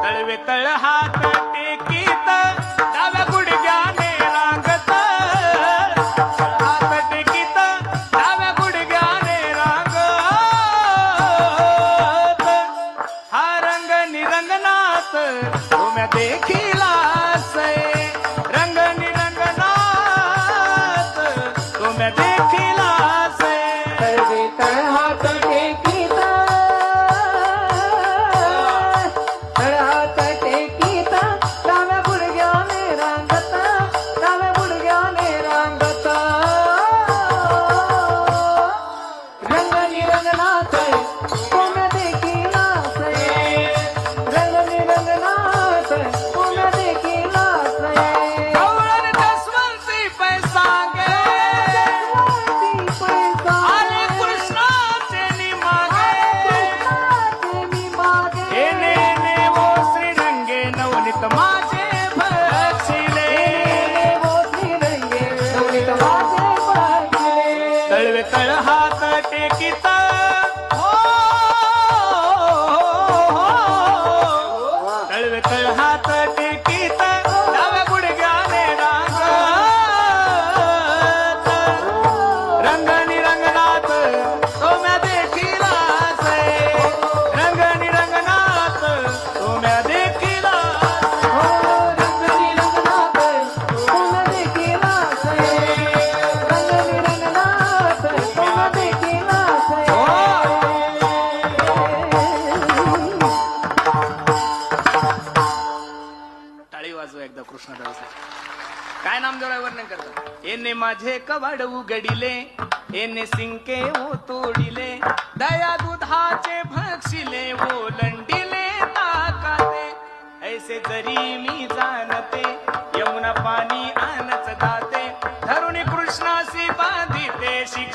तळवे तळ हात टेकीत डाव्या गुडघ्याने रांगत, हात टेकीत डाव्या गुडघ्याने रांगत, हा रंग निरंगनात तुम्ही देखीलास, रंग निरंगनात तुम्ही देखीलास. तळवे तळ हात टेकीत, तळ हात टेकीत डाव्या गुडघ्याने रांगत, डाव्या गुडघ्याने रांगत, रंग निरंगनात तुम्ही देखीलास, रंग निरंगनात तुम्ही देखीलास. गवळण जसवंती पैसांगे आले कृष्णाचे निमागे, येणे ने वो श्रीरंगे नवनीत माझे बक्षिले, तळवे तळ हात टेकीत हो, तळवे तळ हात टेकीत डाव्या गुडघ्याने रांगत, रंग निरंगनाथ तुम्ही देखीलास, रंग निरंगनाथ तुम्ही देखीलास. रंग निरंगनाथ तुम्ही देखीलास, रंग निरंगनाथ तुम्ही देखीलास. टाळी वाजवा एकदा कृष्णदास. काय नामदेवराय वर्णन करतात. येणे माझे कवाड उघडिले, येणे सिंके ओ तोडिले, दया दुधाचे भक्षिले ओलंडिले ताकाते, ऐसे जरी मी जाणते यमुना पाणी आणच दाते, धरुणी कृष्णासी बांधिते शिक्षा